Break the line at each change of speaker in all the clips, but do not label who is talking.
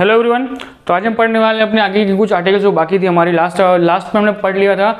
Hello everyone. तो आज हम पढ़ने वाले हैं अपने आगे की कुछ आर्टिकल्स जो बाकी थी हमारी लास्ट में हमने पढ़ लिया था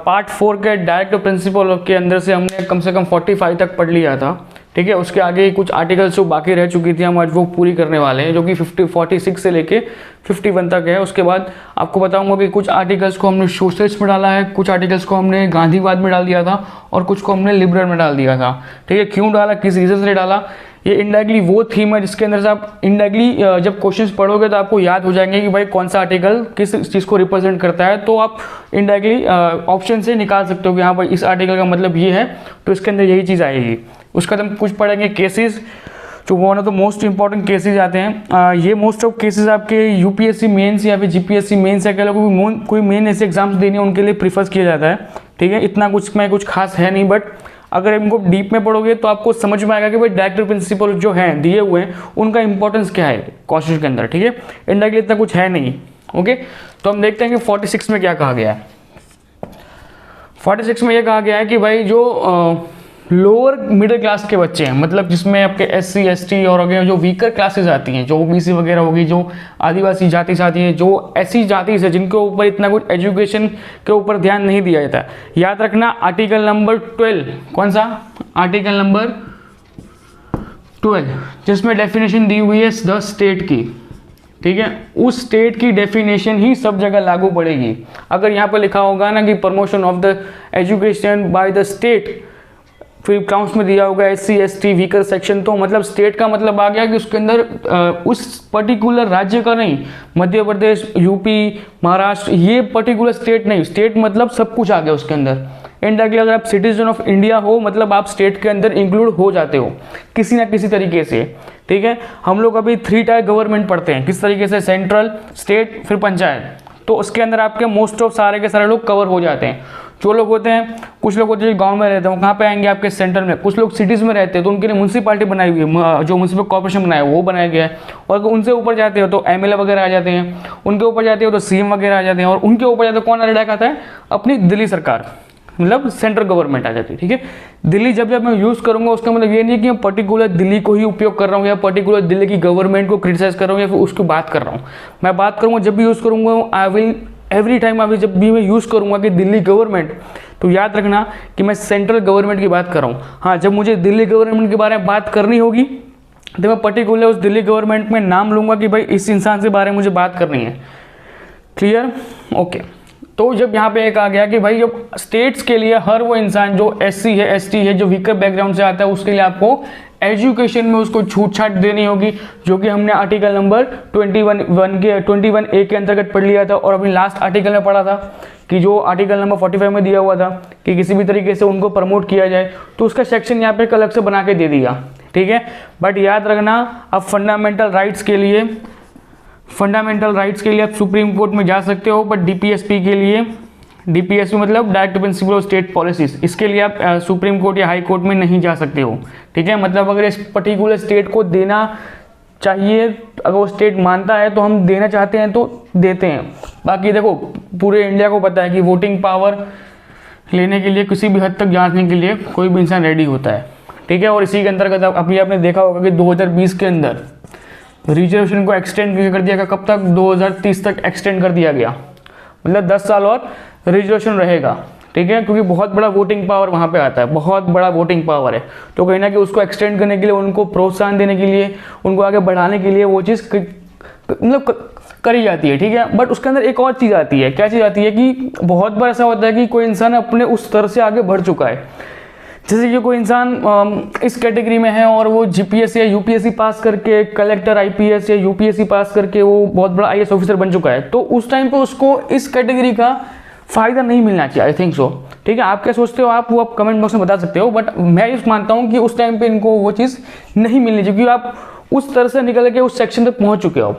पार्ट 4 के डायरेक्ट प्रिंसिपल के अंदर से हमने कम से कम 45 तक पढ़ लिया था। ठीक है, उसके आगे कुछ आर्टिकल्स जो बाकी रह चुकी थी हम आज वो पूरी करने वाले हैं, जो कि 46 से लेके 51 तक है। उसके बाद आपको बताऊंगा कि कुछ आर्टिकल्स को हमने सोशलिस्ट में डाला है, कुछ आर्टिकल्स को हमने गांधीवाद में डाल दिया था और कुछ को हमने लिबरल में डाल दिया था। ठीक है, क्यों डाला, किस रीजन से डाला, ये इनडायरेक्टली वो थीम है जिसके अंदर से आप इनडायरेक्टली जब क्वेश्चंस पढ़ोगे तो आपको याद हो जाएंगे कि भाई कौन सा आर्टिकल किस चीज़ को रिप्रेजेंट करता है। तो आप इनडायरेक्टली ऑप्शन से निकाल सकते हो कि हाँ भाई इस आर्टिकल का मतलब ये है, तो इसके अंदर यही चीज़ आएगी। उसका हम कुछ पढ़ेंगे केसेस, जो one of the most important cases आते हैं। ये मोस्ट ऑफ केसेस आपके यूपीएससी मेंस या फिर जीपीएससी मेंस या कह लो कोई मेन ऐसे एग्जाम्स देने उनके लिए प्रीफर किया जाता है। ठीक है, इतना कुछ खास है नहीं, बट अगर इनको डीप में पढ़ोगे तो आपको समझ में आएगा कि भाई डायरेक्ट प्रिंसिपल जो हैं दिए हुए हैं उनका इंपॉर्टेंस क्या है कॉन्स्टिट्यूशन के अंदर। ठीक है, इनडायरेक्टली इतना कुछ है नहीं। ओके, तो हम देखते हैं कि 46 में क्या कहा गया है। 46 में ये कहा गया है कि भाई जो लोअर मिडिल क्लास के बच्चे हैं, मतलब जिसमें आपके एससी एसटी और जो वीकर क्लासेस आती हैं, जो ओबीसी वगैरह होगी, जो आदिवासी जाति आती है, जो ऐसी जाति से जिनके ऊपर इतना कुछ एजुकेशन के ऊपर ध्यान नहीं दिया जाता। याद रखना आर्टिकल नंबर 12, कौन सा आर्टिकल नंबर 12, जिसमें डेफिनेशन दी हुई है द स्टेट की। ठीक है, उस स्टेट की डेफिनेशन ही सब जगह लागू पड़ेगी। अगर यहाँ पर लिखा होगा ना कि promotion of the education by the state, फिर काउंट्स में दिया होगा एससी एसटी वीकर सेक्शन, तो मतलब स्टेट का मतलब आ गया कि उसके अंदर उस पर्टिकुलर राज्य का नहीं, मध्य प्रदेश, यूपी, महाराष्ट्र, ये पर्टिकुलर स्टेट नहीं, स्टेट मतलब सब कुछ आ गया उसके अंदर। इनडायरेक्टली अगर आप सिटीजन ऑफ इंडिया हो मतलब आप स्टेट के अंदर इंक्लूड हो जाते हो किसी ना किसी तरीके से। ठीक है, हम लोग अभी 3 टायर गवर्नमेंट पढ़ते हैं, किस तरीके से, सेंट्रल, स्टेट, फिर पंचायत। तो उसके अंदर आपके मोस्ट ऑफ सारे के सारे लोग कवर हो जाते हैं। जो लोग होते हैं, कुछ लोग होते हैं जो गांव में रहते हैं, कहाँ पे आएंगे आपके सेंट्रल में। कुछ लोग सिटीज़ में रहते हैं तो उनके लिए म्यूनसिपालिटी बनाई हुई है, जो म्यूनसिपल कॉर्पोरेशन बनाया है वो बनाया गया है। और उनसे ऊपर जाते हो तो एमएलए वगैरह आ जाते हैं, उनके ऊपर जाते हो तो सीएम वगैरह आ जाते हैं, और उनके ऊपर जाते कौन अटैक आता है, अपनी दिल्ली सरकार, मतलब सेंट्रल गवर्नमेंट आ जाती है। ठीक है, दिल्ली जब मैं यूज़ करूंगा उसका मतलब ये नहीं कि मैं पर्टिकुलर दिल्ली को ही उपयोग कर रहा हूँ या पर्टिकुलर दिल्ली की गवर्नमेंट को क्रिटिसाइज कर रहा हूँ या फिर उसकी बात कर रहा हूँ। मैं बात करूँगा जब भी यूज़ करूँगा आई विल एवरी टाइम, अभी जब भी मैं यूज़ करूँगा कि दिल्ली गवर्नमेंट, तो याद रखना कि मैं सेंट्रल गवर्नमेंट की बात कर रहा हूँ। हाँ, जब मुझे दिल्ली गवर्नमेंट के बारे में बात करनी होगी तो मैं पर्टिकुलर उस दिल्ली गवर्नमेंट में नाम लूँगा कि भाई इस इंसान से बारे में मुझे बात करनी है। क्लियर? ओके। तो जब यहाँ पे एक आ गया कि भाई जब स्टेट्स के लिए हर वो इंसान जो एससी है, एसटी है, जो वीकर बैकग्राउंड से आता है, उसके लिए आपको एजुकेशन में उसको छूट छाट देनी होगी, जो कि हमने आर्टिकल नंबर 21A के अंतर्गत पढ़ लिया था। और अभी लास्ट आर्टिकल में पढ़ा था कि जो आर्टिकल नंबर 45 में दिया हुआ था कि किसी भी तरीके से उनको प्रमोट किया जाए, तो उसका सेक्शन यहाँ पे अलग से बना के दे दिया। ठीक है, बट याद रखना अब फंडामेंटल राइट्स के लिए आप सुप्रीम कोर्ट में जा सकते हो, बट डीपीएसपी के लिए, डीपीएसपी मतलब direct principle of state policies, इसके लिए आप सुप्रीम कोर्ट या हाई कोर्ट में नहीं जा सकते हो। ठीक है, मतलब अगर इस पर्टिकुलर स्टेट को देना चाहिए, अगर वो स्टेट मानता है तो हम देना चाहते हैं तो देते हैं। बाकी देखो पूरे इंडिया को पता है कि वोटिंग पावर लेने के लिए, किसी भी हद तक जाने के लिए कोई भी इंसान रेडी होता है। ठीक है, और इसी के अंतर्गत अभी आपने देखा होगा कि 2020 के अंदर रिजर्वेशन को एक्सटेंड कर दिया गया, कब तक, 2030 तक एक्सटेंड कर दिया गया, मतलब 10 साल और रिजर्वेशन रहेगा। ठीक है, क्योंकि बहुत बड़ा वोटिंग पावर वहाँ पे आता है, बहुत बड़ा वोटिंग पावर है, तो कहीं ना कहीं उसको एक्सटेंड करने के लिए, उनको प्रोत्साहन देने के लिए, उनको आगे बढ़ाने के लिए वो चीज़ मतलब करी जाती है। ठीक है, बट उसके अंदर एक और चीज़ आती है, क्या चीज़ आती है कि बहुत बार ऐसा होता है कि कोई इंसान अपने उस स्तर से आगे बढ़ चुका है, जैसे कि कोई इंसान इस कैटेगरी में है और वो जीपीएससी या यूपीएससी पास करके कलेक्टर आईपीएस या यूपीएससी पास करके वो बहुत बड़ा आईएएस ऑफिसर बन चुका है, तो उस टाइम पे उसको इस कैटेगरी का फ़ायदा नहीं मिलना चाहिए, आई थिंक सो। ठीक है, आप क्या सोचते हो, आप वो आप कमेंट बॉक्स में बता सकते हो, बट मैं ये मानता हूँ कि उस टाइम पे इनको वो चीज़ नहीं मिलनी चाहिए, क्योंकि आप उस तरह से निकल के उस सेक्शन तक पहुँच चुके हो।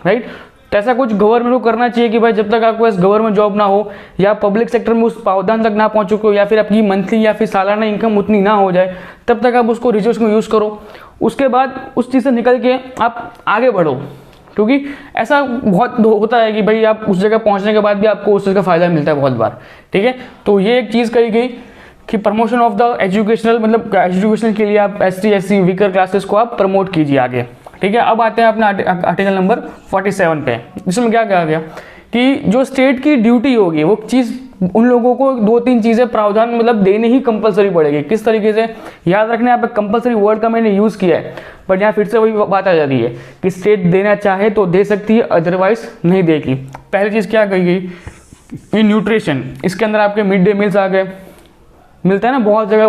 राइट, तो ऐसा कुछ गवर्नमेंट को करना चाहिए कि भाई जब तक आपको पास गवर्नमेंट जॉब ना हो या पब्लिक सेक्टर में उस पावदान तक ना पहुंच चुके हो, या फिर आपकी मंथली या फिर सालाना इनकम उतनी ना हो जाए, तब तक आप उसको रिजर्वेशन को यूज़ करो। उसके बाद उस चीज़ से निकल के आप आगे बढ़ो, क्योंकि ऐसा बहुत होता है कि भाई आप उस जगह पहुंचने के बाद भी आपको उस चीज़ का फ़ायदा मिलता है बहुत बार। ठीक है, तो ये एक चीज़ कही गई कि प्रमोशन ऑफ द एजुकेशनल, मतलब एजुकेशन के लिए आप एसटी एससी वीकर क्लासेस को आप प्रमोट कीजिए आगे। ठीक है, अब आते हैं अपना आर्टिकल नंबर 47 पे, जिसमें क्या कहा गया कि जो स्टेट की ड्यूटी होगी वो चीज़ उन लोगों को 2-3 चीज़ें प्रावधान मतलब देने ही कंपलसरी पड़ेगी। किस तरीके से, याद रखना यहाँ पे कंपलसरी वर्ड का मैंने यूज़ किया है, बट यहाँ फिर से वही बात आ जाती है कि स्टेट देना चाहे तो दे सकती है, अदरवाइज नहीं देगी। पहली चीज़ क्या कही गई कि न्यूट्रिशन, इसके अंदर आपके मिड डे मील्स आ गए, मिलता है ना बहुत जगह,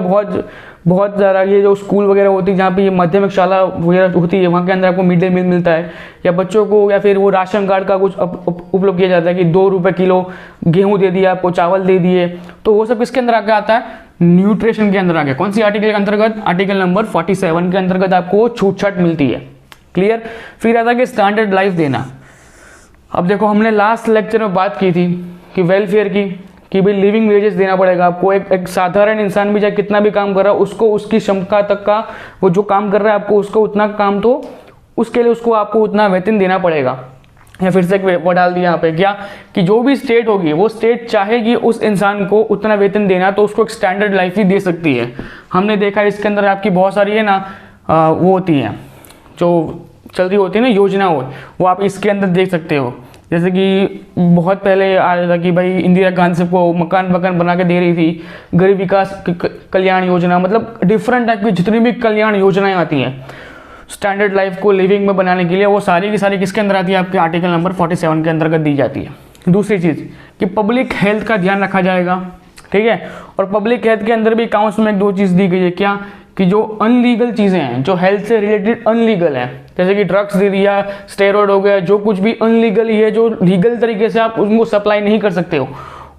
बहुत ज़्यादा ये जो स्कूल वगैरह होती है जहाँ पे ये माध्यमिक शाला वगैरह होती है वहाँ के अंदर आपको मिड डे मील मिलता है, या बच्चों को, या फिर वो राशन कार्ड का कुछ उपलब्ध किया जाता है कि 2 रुपये किलो गेहूँ दे दिया आपको, चावल दे दिए, तो वो सब किसके अंदर आके आता है, न्यूट्रिशन के अंदर आ गया। कौन सी आर्टिकल के अंतर्गत, आर्टिकल नंबर 47 के अंतर्गत आपको छूट छाट मिलती है। क्लियर। फिर आता है कि स्टैंडर्ड लाइफ देना। अब देखो हमने लास्ट लेक्चर में बात की थी कि वेलफेयर की, कि भाई लिविंग वेजेस देना पड़ेगा आपको। एक साधारण इंसान भी चाहे कितना भी काम कर रहा है उसको उसकी क्षमता तक का वो जो काम कर रहा है आपको उसको उतना काम, तो उसके लिए उसको आपको उतना वेतन देना पड़ेगा। या फिर से वो डाल दिया यहाँ पे क्या कि जो भी स्टेट होगी वो स्टेट चाहेगी उस इंसान को उतना वेतन देना तो उसको एक स्टैंडर्ड लाइफ ही दे सकती है। हमने देखा इसके अंदर आपकी बहुत सारी है ना वो होती हैं जो चल रही होती है ना योजना हो, वो आप इसके अंदर देख सकते हो। जैसे कि बहुत पहले आया था कि भाई इंदिरा गांधी सबको मकान बना के दे रही थी, गरीब विकास कल्याण योजना, मतलब डिफरेंट टाइप की जितनी भी कल्याण योजनाएं आती हैं स्टैंडर्ड लाइफ को लिविंग में बनाने के लिए, वो सारी की सारी किसके अंदर आती है, आपके आर्टिकल नंबर 47 के अंतर्गत दी जाती है। दूसरी चीज़ कि पब्लिक हेल्थ का ध्यान रखा जाएगा, ठीक है। और पब्लिक हेल्थ के अंदर भी काउंट्स में 2 चीज़ दी गई है, क्या कि जो अनलीगल चीज़ें हैं, जो हेल्थ से रिलेटेड अनलीगल है, जैसे कि ड्रग्स दे दिया, स्टेरॉइड हो गया, जो कुछ भी अनलीगल ही है, जो लीगल तरीके से आप उनको सप्लाई नहीं कर सकते हो,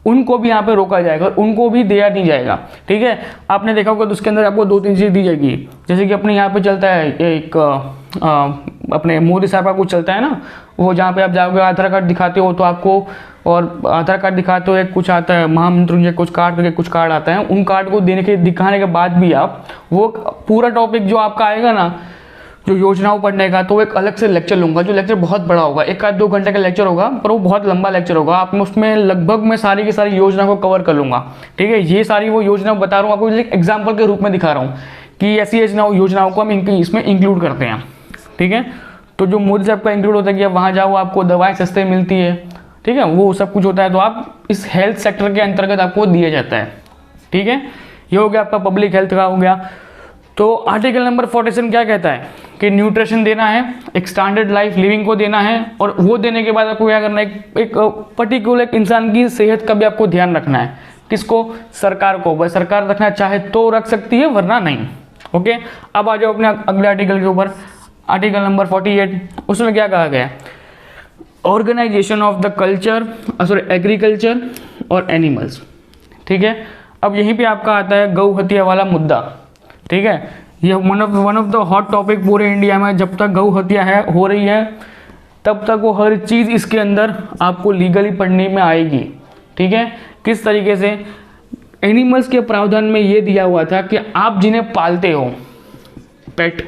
उनको भी यहाँ पे रोका जाएगा और उनको भी दिया नहीं जाएगा, ठीक है। आपने देखा होगा तो उसके अंदर आपको 2-3 चीज़ दी जाएगी। जैसे कि अपने यहाँ पे चलता है एक अपने मोदी साहब का कुछ चलता है ना, वो जहाँ पे आप जाओगे आधार कार्ड दिखाते हो तो आपको, और आधार कार्ड दिखाते हो एक कुछ आता है महामृत्युंजय कुछ कार्ड करके कुछ कार्ड आता है, उन कार्ड को दिखाने के बाद भी आप वो पूरा टॉपिक जो आपका आएगा ना जो योजनाओं पढ़ने का, तो एक अलग से लेक्चर लूँगा, जो लेक्चर बहुत बड़ा होगा, 1-2 घंटे का लेक्चर होगा, पर वो बहुत लंबा लेक्चर होगा। आप उसमें लगभग मैं सारी की सारी योजना को कवर कर लूँगा, ठीक है। ये सारी वो योजना बता रहा हूँ आपको, एक एग्जाम्पल के रूप में दिखा रहा हूँ कि ऐसी योजनाओं को हम इसमें इंक्लूड करते हैं, ठीक है। तो जो मोदी साहब का इंक्लूड होता है कि आप वहाँ जाओ आपको दवाएँ सस्ते मिलती है, ठीक है, वो सब कुछ होता है, तो आप इस हेल्थ सेक्टर के अंतर्गत आपको दिया जाता है, ठीक है। ये हो गया आपका पब्लिक हेल्थ का हो गया। तो आर्टिकल नंबर 47 क्या कहता है कि न्यूट्रिशन देना है, एक स्टैंडर्ड लाइफ लिविंग को देना है, और वो देने के बाद आपको क्या करना है, एक पर्टिकुलर इंसान की सेहत का भी आपको ध्यान रखना है। किसको, सरकार को। भाई सरकार रखना चाहे तो रख सकती है वरना नहीं, ओके। अब आ जाओ अपने अगले आर्टिकल के ऊपर, आर्टिकल नंबर 48। उसमें क्या कहा गया, organization of the culture sorry agriculture और एनिमल्स, ठीक है। अब यहीं पे आपका आता है गौ हत्या वाला मुद्दा, ठीक है। ये one of the hot topic पूरे इंडिया में, जब तक गौ हत्या हो रही है तब तक वो हर चीज़ इसके अंदर आपको लीगली पढ़ने में आएगी, ठीक है। किस तरीके से, एनिमल्स के प्रावधान में ये दिया हुआ था कि आप जिन्हें पालते हो पेट,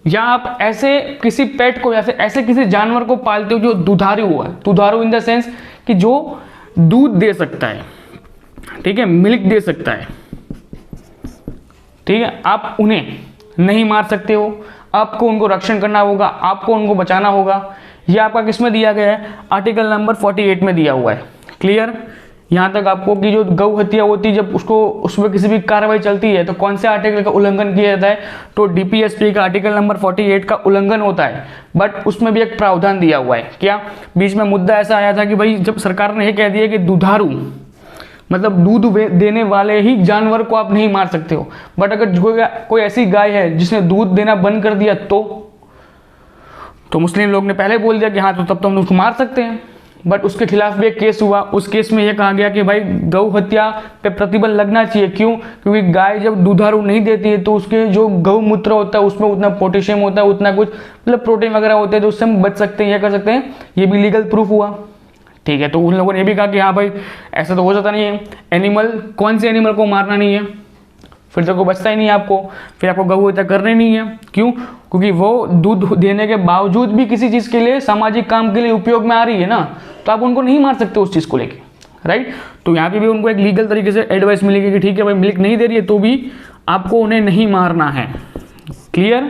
या आप ऐसे किसी पेट को या फिर ऐसे किसी जानवर को पालते हो जो दुधारू हुआ है, दुधारू इन द सेंस कि जो दूध दे सकता है, ठीक है, मिल्क दे सकता है, ठीक है। आप उन्हें नहीं मार सकते हो, आपको उनको रक्षण करना होगा, आपको उनको बचाना होगा। ये आपका किसमें दिया गया है, आर्टिकल नंबर 48 में दिया हुआ है। क्लियर। यहाँ तक आपको कि जो गौ हत्या होती है, जब उसमें किसी भी कार्रवाई चलती है तो कौन से आर्टिकल का उल्लंघन किया जाता है, तो डीपीएसपी का आर्टिकल नंबर 48 का उल्लंघन होता है। बट उसमें भी एक प्रावधान दिया हुआ है। क्या, बीच में मुद्दा ऐसा आया था कि भाई जब सरकार ने यह कह दिया कि दुधारू मतलब दूध देने वाले ही जानवर को आप नहीं मार सकते हो, बट अगर कोई ऐसी गाय है जिसने दूध देना बंद कर दिया तो मुस्लिम लोग ने पहले बोल दिया कि हाँ तो तब तो हम उसको मार सकते हैं। बट उसके खिलाफ भी एक केस हुआ, उस केस में यह कहा गया कि भाई गौ हत्या पे प्रतिबंध लगना चाहिए। क्यों, क्योंकि गाय जब दुधारू नहीं देती है तो उसके जो गौमूत्र होता है उसमें उतना पोटेशियम होता है, उतना कुछ मतलब प्रोटीन वगैरह होते हैं, तो उससे हम बच सकते हैं, यह कर सकते हैं। ये भी लीगल प्रूफ हुआ, ठीक है। तो उन लोगों ने भी कहा कि हाँ भाई ऐसा तो हो जाता नहीं है, एनिमल कौन से एनिमल को मारना नहीं है, फिर तो कोई बचता ही नहीं है आपको, फिर आपको गौ हत्या करनी नहीं है। क्यों, क्योंकि वो दूध देने के बावजूद भी किसी चीज़ के लिए, सामाजिक काम के लिए उपयोग में आ रही है ना, तो आप उनको नहीं मार सकते उस चीज़ को लेके, राइट। तो यहाँ पे भी उनको एक लीगल तरीके से एडवाइस मिलेगी कि ठीक है भाई मिल्क नहीं दे रही है तो भी आपको उन्हें नहीं मारना है। क्लियर,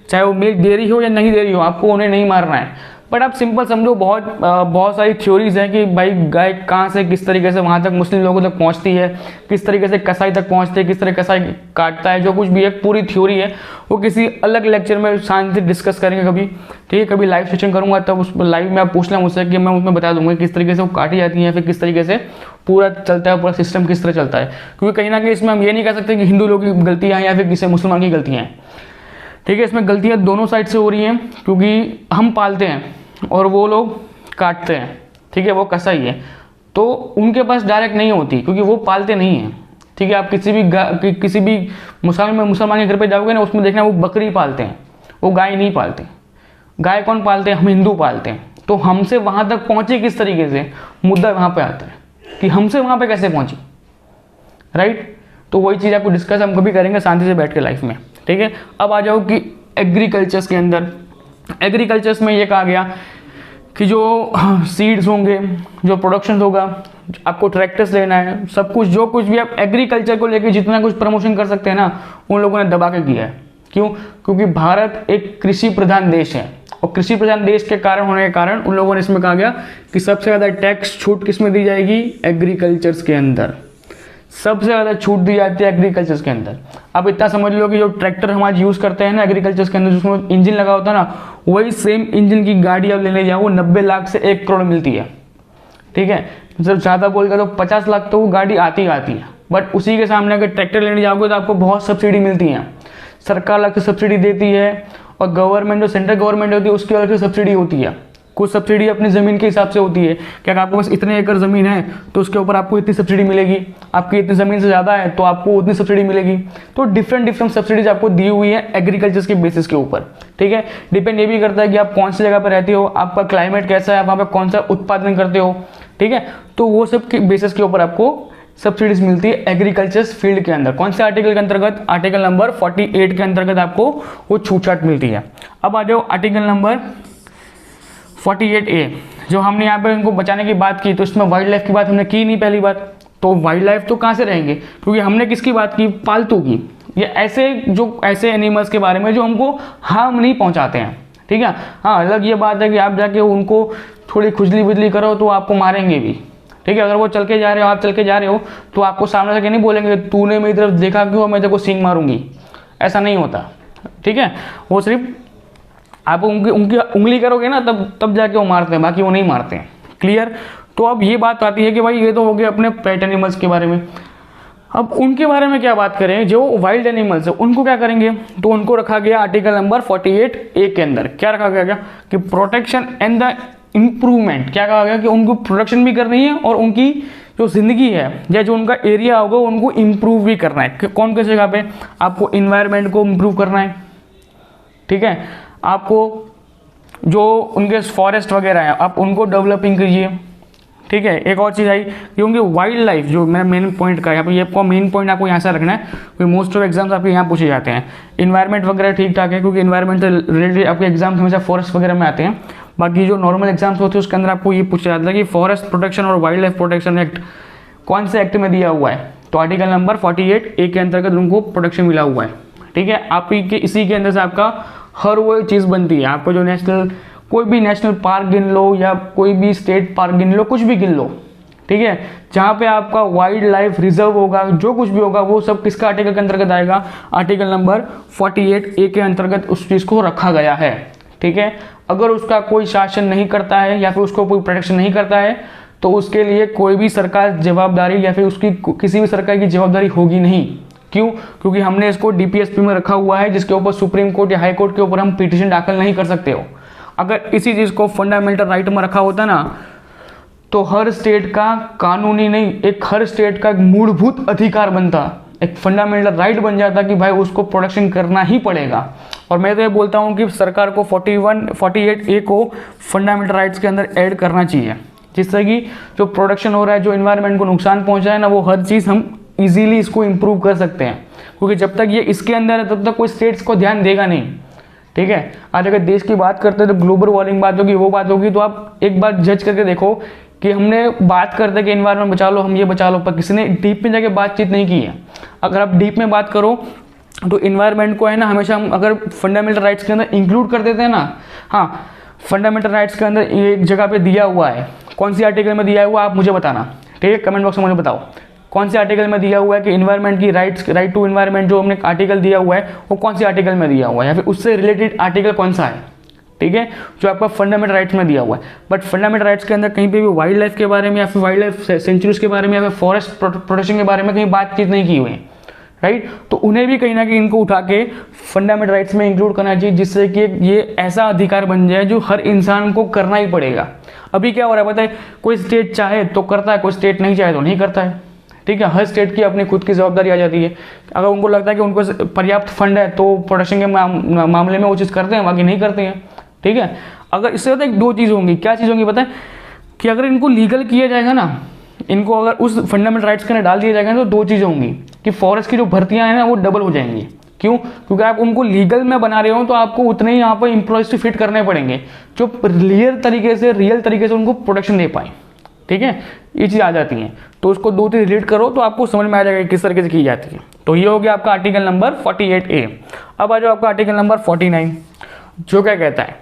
चाहे वो मिल्क दे रही हो या नहीं दे रही हो, आपको उन्हें नहीं मारना है। बट आप सिंपल समझो, बहुत सारी थ्योरीज हैं कि भाई गाय कहाँ से किस तरीके से वहाँ तक मुस्लिम लोगों तक पहुँचती है, किस तरीके से कसाई तक पहुँचती है, किस तरह कसाई काटता है, जो कुछ भी एक पूरी थ्योरी है वो किसी अलग लेक्चर में शांति डिस्कस करेंगे कभी, ठीक है। कभी लाइव सेशन करूँगा तब उस लाइव में आप पूछ लें मुझसे कि मैं उसमें बता दूंगा किस तरीके से वो काटी जाती है, फिर किस तरीके से पूरा चलता है, पूरा सिस्टम किस तरह चलता है। क्योंकि कहीं ना कहीं इसमें हम ये नहीं कह सकते कि हिंदू लोगों की गलतियाँ हैं या फिर किसी मुसलमान की गलतियाँ हैं, ठीक है। इसमें गलतियाँ दोनों साइड से हो रही हैं, क्योंकि हम पालते हैं और वो लोग काटते हैं, ठीक है, वो कसाई है, तो उनके पास डायरेक्ट नहीं होती क्योंकि वो पालते नहीं हैं, ठीक है। आप किसी भी मुसलमान के घर पे जाओगे ना, उसमें देखना वो बकरी पालते हैं, वो गाय नहीं पालते। गाय कौन पालते हैं? हम हिंदू पालते हैं। तो हमसे वहाँ तक पहुँचे किस तरीके से, मुद्दा वहाँ पे आता है कि हमसे वहाँ पे कैसे पहुँची, राइट। तो वही चीज़ आपको डिस्कस हम कभी करेंगे शांति से बैठ के लाइफ में, ठीक है। अब आ जाओ कि एग्रीकल्चर्स के अंदर, एग्रीकल्चर्स में ये कहा गया कि जो सीड्स होंगे, जो प्रोडक्शन होगा, आपको ट्रैक्टर्स लेना है, सब कुछ जो कुछ भी आप एग्रीकल्चर को लेके जितना कुछ प्रमोशन कर सकते हैं ना, उन लोगों ने दबा के किया है। क्यों? क्योंकि भारत एक कृषि प्रधान देश है, और कृषि प्रधान देश के कारण होने के कारण उन लोगों ने इसमें कहा गया कि सबसे ज़्यादा टैक्स छूट किस में दी जाएगी? एग्रीकल्चर्स के अंदर सबसे ज़्यादा छूट दी जाती है एग्रीकल्चर्स के अंदर। आप इतना समझ लो कि जो ट्रैक्टर हमारे यूज़ करते हैं ना एग्रीकल्चर्स के अंदर, जिसमें इंजन लगा होता है ना, वही सेम इंजन की गाड़ी आप लेने जाओ 90 लाख से 1 करोड़ मिलती है, ठीक है। जब ज़्यादा बोलकर तो 50 लाख तो वो गाड़ी आती है। बट उसी के सामने अगर ट्रैक्टर लेने जाओगे तो आपको बहुत सब्सिडी मिलती है, सरकार अलग से सब्सिडी देती है, और गवर्नमेंट जो सेंट्रल गवर्नमेंट होती है उसकी अलग से सब्सिडी होती है। कुछ सब्सिडी अपनी ज़मीन के हिसाब से होती है कि अगर आपके पास इतने एकड़ ज़मीन है तो उसके ऊपर आपको इतनी सब्सिडी मिलेगी, आपकी इतनी ज़मीन से ज़्यादा है तो आपको उतनी सब्सिडी मिलेगी। तो डिफरेंट सब्सिडीज आपको दी हुई है एग्रीकल्चर के बेसिस के ऊपर, ठीक है। डिपेंड ये भी करता है कि आप कौन सी जगह पर रहते हो, आपका क्लाइमेट कैसा है, आप वहाँ पर कौन सा उत्पादन करते हो, ठीक है। तो वो सब के बेसिस के ऊपर आपको सब्सिडीज मिलती है एग्रीकल्चर फील्ड के अंदर। कौन से आर्टिकल के अंतर्गत? आर्टिकल नंबर 48 के अंतर्गत आपको वो छूट मिलती है। अब आ जाओ आर्टिकल नंबर 48A, जो हमने यहाँ पे इनको बचाने की बात की, तो इसमें वाइल्ड लाइफ की बात हमने की नहीं पहली बात। तो वाइल्ड लाइफ तो कहाँ से रहेंगे? क्योंकि हमने किसकी बात की? पालतू की, या ऐसे एनिमल्स के बारे में जो हमको हार्म नहीं पहुँचाते हैं, ठीक है। हाँ, अलग ये बात है कि आप जाके उनको थोड़ी खुजली बुजली करो तो आपको मारेंगे भी, ठीक है। अगर वो चल के जा रहे हो, आप चल के जा रहे हो, तो आपको सामने से नहीं बोलेंगे तूने मेरी तरफ देखा क्यों, मैं तेरे को सींग मारूंगी, ऐसा नहीं होता, ठीक है। वो सिर्फ आप उनकी उंगली करोगे ना तब जाके वो मारते हैं, बाकी वो नहीं मारते हैं। क्लियर? तो अब ये बात आती है कि भाई ये तो हो गया अपने पेट एनिमल्स के बारे में। अब उनके बारे में क्या बात करें? जो वाइल्ड एनिमल्स है उनको क्या करेंगे? तो उनको रखा गया आर्टिकल नंबर 48A के अंदर। क्या रखा गया कि प्रोटेक्शन एंड द इम्प्रूवमेंट। क्या कहा गया कि उनको प्रोटेक्शन भी करनी है और उनकी जो ज़िंदगी है या जो उनका एरिया होगा उनको इम्प्रूव भी करना है। कौन किस जगह पे? आपको इन्वायरमेंट को इम्प्रूव करना है, ठीक है। आपको जो उनके फॉरेस्ट वगैरह हैं आप उनको डेवलपिंग कीजिए, ठीक है। एक और चीज़ आई क्योंकि वाइल्ड लाइफ जो मेरा मेन पॉइंट का यहाँ पे, ये आपको मेन पॉइंट आपको यहाँ से रखना है क्योंकि मोस्ट ऑफ एग्जाम्स आपके यहाँ पूछे जाते हैं। इन्वायरमेंट वगैरह ठीक ठाक है क्योंकि इन्वायरमेंट से रिलेटेड आपके एग्जाम्स हमेशा फॉरेस्ट वगैरह में आते हैं। बाकी जो नॉर्मल एग्जाम्स होते हैं उसके अंदर आपको ये पूछा जाता है कि फॉरेस्ट प्रोटेक्शन और वाइल्ड लाइफ प्रोटेक्शन एक्ट कौन से एक्ट में दिया हुआ है? तो आर्टिकल नंबर 48A के अंतर्गत उनको प्रोटेक्शन मिला हुआ है, ठीक है। आप इसी के अंदर से आपका हर वो चीज़ बनती है। आपको जो कोई भी नेशनल पार्क गिन लो या कोई भी स्टेट पार्क गिन लो, कुछ भी गिन लो, ठीक है, जहाँ पे आपका वाइल्ड लाइफ रिजर्व होगा, जो कुछ भी होगा वो सब किसका आर्टिकल के अंतर्गत आएगा? आर्टिकल नंबर 48A के अंतर्गत उस चीज़ को रखा गया है, ठीक है। अगर उसका कोई शासन नहीं करता है या फिर उसको कोई प्रोटेक्शन नहीं करता है तो उसके लिए कोई भी सरकार जवाबदारी या फिर उसकी किसी भी सरकार की जवाबदारी होगी नहीं। क्यों? क्योंकि हमने इसको DPSP में रखा हुआ है जिसके ऊपर सुप्रीम कोर्ट या हाई कोर्ट के ऊपर हम पिटीशन दाखिल नहीं कर सकते हो। अगर इसी चीज़ को फंडामेंटल राइट में रखा होता ना तो हर स्टेट का कानूनी नहीं, एक हर स्टेट का मूलभूत अधिकार बनता, एक फंडामेंटल राइट बन जाता कि भाई उसको प्रोटेक्शन करना ही पड़ेगा। और मैं तो ये बोलता हूँ कि सरकार को 48A को फंडामेंटल राइट्स के अंदर ऐड करना चाहिए, जिससे कि जो प्रोडक्शन हो रहा है, जो इन्वायरमेंट को नुकसान पहुँचा है ना, वो हर चीज़ हम इजीली इसको इम्प्रूव कर सकते हैं। क्योंकि जब तक ये इसके अंदर है तब तक कोई स्टेट्स को ध्यान देगा नहीं, ठीक है। आज अगर देश की बात करते हैं तो ग्लोबल वार्मिंग बात होगी, वो बात होगी, तो आप एक बार जज करके देखो कि हमने बात करते कि एनवायरनमेंट बचा लो, हम ये बचा लो, पर किसी ने डीप में जाके बातचीत नहीं की है। अगर आप डीप में बात करो तो इन्वायरमेंट को है ना हमेशा हम अगर फंडामेंटल राइट्स के अंदर इंक्लूड कर देते हैं ना, हाँ फंडामेंटल राइट्स के अंदर एक जगह पे दिया हुआ है, कौन सी आर्टिकल में दिया हुआ आप मुझे बताना, ठीक है, कमेंट बॉक्स में मुझे बताओ कौन सी आर्टिकल में दिया हुआ है कि इन्वायरमेंट की राइट टू इन्वायरमेंट जो हमने आर्टिकल दिया हुआ है वो कौन सी आर्टिकल में दिया हुआ है, या फिर उससे रिलेटेड आर्टिकल कौन सा है, ठीक है, जो आपका फंडामेंटल राइट्स में दिया हुआ है। बट फंडामेंटल राइट्स के अंदर कहीं पे भी वाइल्ड लाइफ के बारे में या फिर वाइल्ड लाइफ सेंचुरीज के बारे में या फिर फॉरेस्ट प्रोटेक्शन के बारे में कहीं बातचीत नहीं की हुई है, राइट। तो उन्हें भी कहीं ना कहीं इनको उठा के फंडामेंटल राइट्स में इंक्लूड करना चाहिए, जिससे कि ये ऐसा अधिकार बन जाए जो हर इंसान को करना ही पड़ेगा। अभी क्या हो रहा है पता है, कोई स्टेट चाहे तो करता है, कोई स्टेट नहीं चाहे तो नहीं करता है, ठीक है। हर स्टेट की अपनी खुद की जवाबदारी आ जाती है। अगर उनको लगता है कि उनको पर्याप्त फंड है तो प्रोटेक्शन के मामले में वो चीज़ करते हैं, बाकी नहीं करते हैं, ठीक है। अगर इससे पता है दो चीज़ होंगी, क्या चीज़ होंगी पता है, कि अगर इनको लीगल किया जाएगा ना, इनको अगर उस फंडामेंटल राइट्स के अंदर डाल दिया जाएगा तो दो चीज़ें होंगी कि फॉरेस्ट की जो भर्तियां हैं ना वो डबल हो जाएंगी। क्यों? क्योंकि आप उनको लीगल में बना रहे हो तो आपको उतने ही यहाँ पर एम्प्लॉयज फिट करने पड़ेंगे जो रियल तरीके से उनको प्रोटेक्शन दे पाए, ठीक है। ये चीज़ आ जाती है, तो उसको दो तीन रिलेट करो तो आपको समझ में आ जाएगा किस तरीके से की जाती है। तो ये हो गया आपका आर्टिकल नंबर 48A। अब आ जाओ आपका आर्टिकल नंबर 49, जो क्या कहता है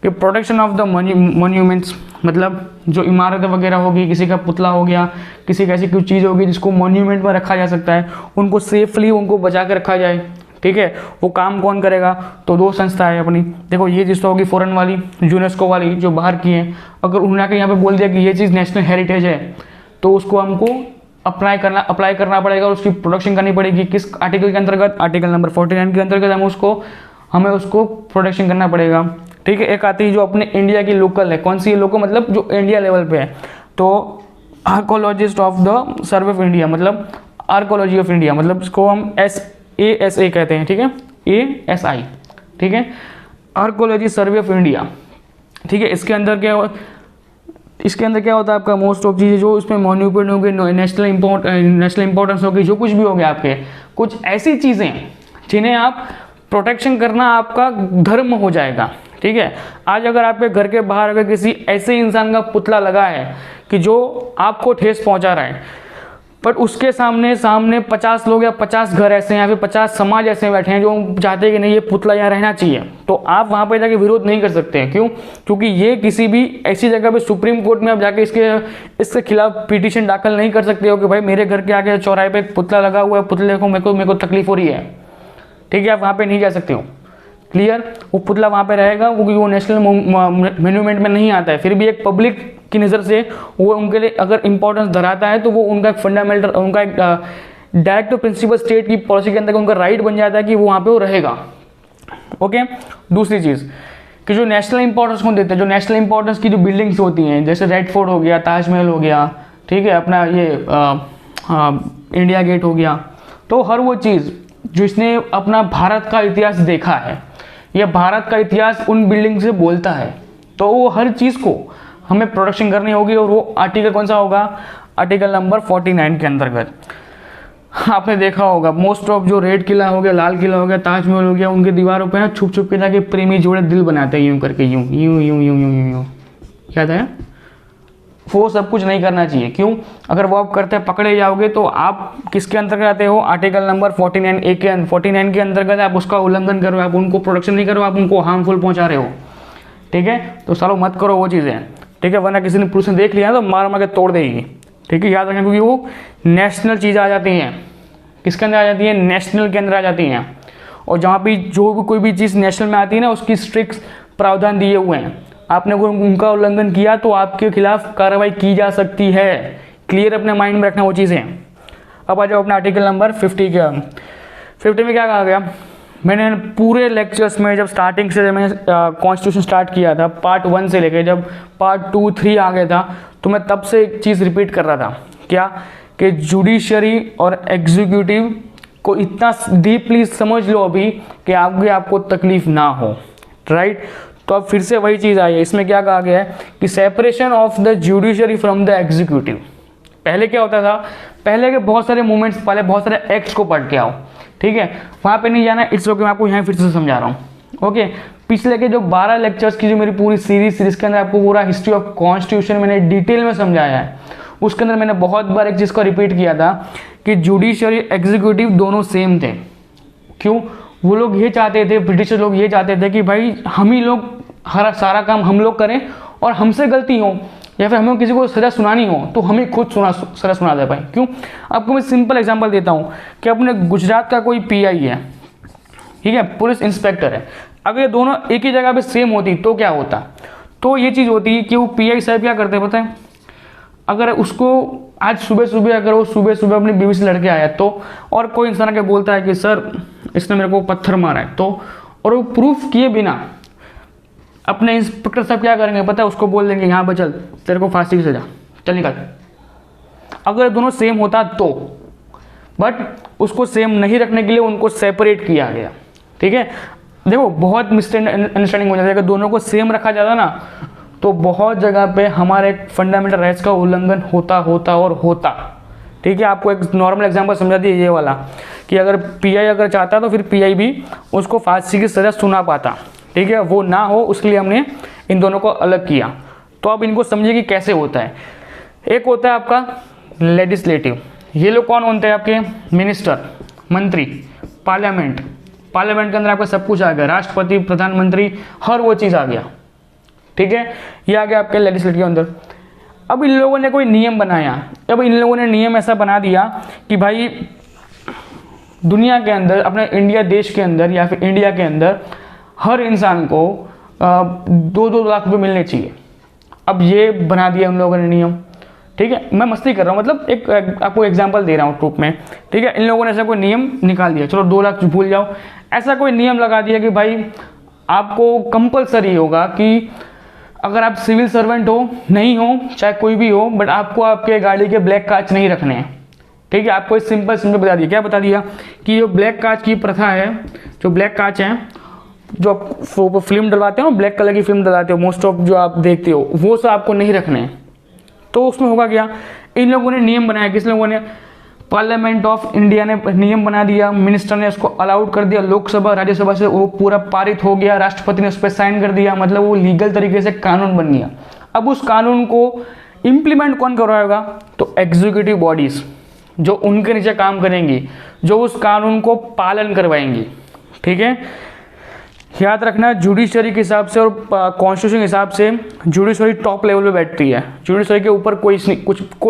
कि प्रोटेक्शन ऑफ द मॉन्यूमेंट्स, मतलब जो इमारत वगैरह होगी, किसी का पुतला हो गया, किसी का ऐसी कोई चीज़ होगी जिसको मॉन्यूमेंट में रखा जा सकता है, उनको सेफली उनको बचा के रखा जाए, ठीक है। वो काम कौन करेगा? तो दो संस्था है अपनी। देखो ये चीज़ तो होगी फॉरेन वाली, यूनेस्को वाली जो बाहर की है। अगर उन्होंने आके यहाँ पे बोल दिया कि ये चीज़ नेशनल हेरिटेज है तो उसको हमको अप्लाई करना पड़ेगा और उसकी प्रोटेक्शन करनी पड़ेगी। किस आर्टिकल के अंतर्गत? आर्टिकल नंबर 49 के अंतर्गत हमें उसको प्रोटेक्शन करना पड़ेगा, ठीक है। एक आती है जो अपने इंडिया की लोकल है, कौन सी है लोकल, मतलब जो इंडिया लेवल पे है, तो archaeologist of the survey of India, मतलब आर्कोलॉजी ऑफ इंडिया, मतलब इसको हम ASA कहते हैं, ठीक है, ASI, ठीक है, आर्कोलॉजी सर्वे ऑफ इंडिया, ठीक है। इसके अंदर क्या होता है आपका मोस्ट ऑफ चीज़ें जो इसमें मॉन्यूमेंट होगी, नेशनल इंपॉर्टेंस होगी, जो कुछ भी हो गया आपके, कुछ ऐसी चीज़ें जिन्हें आप प्रोटेक्शन करना आपका धर्म हो जाएगा, ठीक है। आज अगर आपके घर के बाहर अगर किसी ऐसे इंसान का पुतला लगा है कि जो आपको ठेस पहुंचा रहा है, पर उसके सामने 50 लोग या 50 घर ऐसे हैं या फिर 50 समाज ऐसे बैठे हैं जो चाहते हैं कि नहीं ये पुतला यहाँ रहना चाहिए, तो आप वहाँ पे जाके विरोध नहीं कर सकते हैं। क्यों? क्योंकि ये किसी भी ऐसी जगह पे सुप्रीम कोर्ट में आप जाके इसके खिलाफ पिटीशन दाखिल नहीं कर सकते हो कि भाई मेरे घर के आगे चौराहे पे एक पुतला लगा हुआ है, पुतले को मेरे को तकलीफ हो रही है, ठीक है। आप वहाँ पे नहीं जा सकते हो, क्लियर। वो पुतला वहाँ पे रहेगा क्योंकि वो नेशनल मॉन्यूमेंट में नहीं आता है, फिर भी एक पब्लिक की नज़र से वो उनके लिए अगर इंपॉर्टेंस धराता है तो वो उनका एक फंडामेंटल, उनका एक डायरेक्ट प्रिंसिपल स्टेट की पॉलिसी के अंदर उनका राइट बन जाता है कि वो वहाँ पे वो रहेगा, ओके। दूसरी चीज़ कि जो नेशनल इंपॉर्टेंस को देते हैं, जो नेशनल इंपॉर्टेंस की जो बिल्डिंग्स होती हैं, जैसे रेड फोर्ट हो गया, ताजमहल हो गया, ठीक है, अपना ये इंडिया गेट हो गया, तो हर वो चीज़ जिसने अपना भारत का इतिहास देखा है या भारत का इतिहास उन बिल्डिंग से बोलता है, तो वो हर चीज़ को हमें प्रोटेक्शन करनी होगी। और वो आर्टिकल कौन सा होगा? आर्टिकल नंबर 49 के अंतर्गत। आपने देखा होगा मोस्ट ऑफ जो रेड किला हो गया, लाल किला हो गया, ताजमहल हो गया, उनके दीवारों पे ना छुप के जाके प्रेमी जोड़े दिल बनाते हैं यूं करके, यूं यूं यूं यूं यूं यूं, याद है? वो सब कुछ नहीं करना चाहिए। क्यों? अगर वो आप करते पकड़े जाओगे तो आप किसके अंतर्गत आते हो? आर्टिकल नंबर 49A के 49 के अंतर्गत आप उसका उल्लंघन करो, आप उनको प्रोटेक्शन नहीं करो, आप उनको हार्मफुल पहुंचा रहे हो, ठीक है। तो सालों मत करो वो चीज़ें, ठीक है, वरना किसी ने पुलिस ने देख लिया तो मार के तोड़ देगी, ठीक है। याद रखें क्योंकि वो नेशनल चीज़ें आ जाती हैं, किसके अंदर आ जाती हैं? नेशनल के अंदर आ जाती हैं। और जहाँ भी जो भी कोई भी चीज़ नेशनल में आती है ना, उसकी स्ट्रिक्ट प्रावधान दिए हुए हैं। आपने कोई उनका उल्लंघन किया तो आपके खिलाफ कार्रवाई की जा सकती है। क्लियर अपने माइंड में रखना वो चीज़ें। अब आ जाओ अपना आर्टिकल नंबर 50 का। 50 में क्या कहा गया? मैंने पूरे लेक्चर्स में जब स्टार्टिंग से मैंने कॉन्स्टिट्यूशन स्टार्ट किया था, पार्ट 1 से लेकर जब पार्ट 2, 3 आ गया था, तो मैं तब से एक चीज़ रिपीट कर रहा था, क्या कि जुडिशरी और एग्जीक्यूटिव को इतना डीपली समझ लो अभी कि आपको तकलीफ ना हो, राइट। तो अब फिर से वही चीज़ आई है। इसमें क्या कहा गया है कि separation of the judiciary from the executive. पहले क्या होता था? पहले के बहुत सारे मूवमेंट्स, पहले बहुत सारे एक्ट्स को पढ़ के आओ, ठीक है, वहाँ पे नहीं जाना, इट्स ओके, मैं आपको यहाँ फिर से समझा रहा हूँ, ओके। पिछले के जो 12 लेक्चर्स की जो मेरी पूरी सीरीज के अंदर आपको पूरा हिस्ट्री ऑफ कॉन्स्टिट्यूशन मैंने डिटेल में समझाया है, उसके अंदर मैंने बहुत बार एक चीज़ को रिपीट किया था कि जुडिशरी एग्जीक्यूटिव दोनों सेम थे, क्यों? वो लोग ये चाहते थे, ब्रिटिश लोग ये चाहते थे कि भाई हम ही लोग हर सारा काम हम लोग करें और हमसे गलती हो या फिर हमें किसी को सज़ा सुनानी हो तो हम ही खुद सज़ा सुना दे पाए। क्यों? आपको मैं सिंपल एग्जांपल देता हूँ कि अपने गुजरात का कोई पीआई है, ठीक है, पुलिस इंस्पेक्टर है, अगर ये दोनों एक ही जगह पे सेम होती तो क्या होता? तो ये चीज़ होती है कि वो पीआई साहब क्या करते हैं पता है, अगर उसको आज सुबह सुबह अगर वो सुबह सुबह अपनी बीवी से लड़के आया तो, और कोई इंसान आके बोलता है कि सर इसने मेरे को पत्थर मारा है, तो और वो प्रूफ किए बिना अपने इंस्पेक्टर साहब क्या करेंगे पता है, उसको बोल देंगे यहाँ पर चल तेरे को फांसी की सजा, चल निकल। अगर दोनों सेम होता तो, बट उसको सेम नहीं रखने के लिए उनको सेपरेट किया गया। ठीक है, देखो बहुत मिसअंडरस्टैंडिंग हो जाती है। अगर दोनों को सेम रखा जाता ना तो बहुत जगह पे हमारे फंडामेंटल राइट्स का उल्लंघन होता। ठीक है, आपको एक नॉर्मल एग्जांपल समझा दिया ये वाला कि अगर पीआई अगर चाहता तो फिर पीआई भी उसको फांसी की सज़ा सुना पाता। ठीक है, वो ना हो उसके लिए हमने इन दोनों को अलग किया। तो अब इनको समझिए कि कैसे होता है। एक होता है आपका लेजिस्लेटिव, ये लोग कौन होते हैं आपके? मिनिस्टर, मंत्री, पार्लियामेंट। पार्लियामेंट के अंदर आपका सब कुछ आ गया, राष्ट्रपति, प्रधानमंत्री, हर वो चीज़ आ गया। ठीक है, ये आ गया आपके लेजिस्लेटिव के अंदर। अब इन लोगों ने कोई नियम बनाया, अब इन लोगों ने नियम ऐसा बना दिया कि भाई दुनिया के अंदर, अपने इंडिया देश के अंदर या फिर इंडिया के अंदर हर इंसान को 2-2 लाख रुपए मिलने चाहिए। अब ये बना दिया उन लोगों ने नियम। ठीक है, मैं मस्ती कर रहा हूँ, मतलब एक आपको एग्जांपल दे रहा हूँ प्रूफ में। ठीक है, इन लोगों ने ऐसा कोई नियम निकाल दिया, चलो 2 लाख भूल जाओ, ऐसा कोई नियम लगा दिया कि भाई आपको कंपलसरी होगा कि अगर आप सिविल सर्वेंट हो, नहीं हो, चाहे कोई भी हो, बट आपको आपके गाड़ी के ब्लैक कांच नहीं रखने हैं। ठीक है, आपको सिंपल बता दिया। क्या बता दिया कि जो ब्लैक कांच की प्रथा है, जो ब्लैक कांच है, जो आप फिल्म डलवाते हो, ब्लैक कलर की फिल्म डलवाते हो, मोस्ट ऑफ जो आप देखते हो, वो सब आपको नहीं रखने हैं। तो उसमें होगा क्या, इन लोगों ने नियम बनाया, किस लोगों ने? पार्लियामेंट ऑफ इंडिया ने नियम बना दिया, मिनिस्टर ने उसको अलाउड कर दिया, लोकसभा राज्यसभा से वो पूरा पारित हो गया, राष्ट्रपति ने उस पर साइन कर दिया, मतलब वो लीगल तरीके से कानून बन गया। अब उस कानून को इम्प्लीमेंट कौन करवाएगा? तो एग्जीक्यूटिव बॉडीज जो उनके नीचे काम करेंगी, जो उस कानून को पालन करवाएंगी। ठीक है, याद रखना, जुडिशरी के हिसाब से और कॉन्स्टिट्यूशन के हिसाब से जुडिशरी टॉप लेवल पे बैठती है। जुडिशरी के ऊपर कोई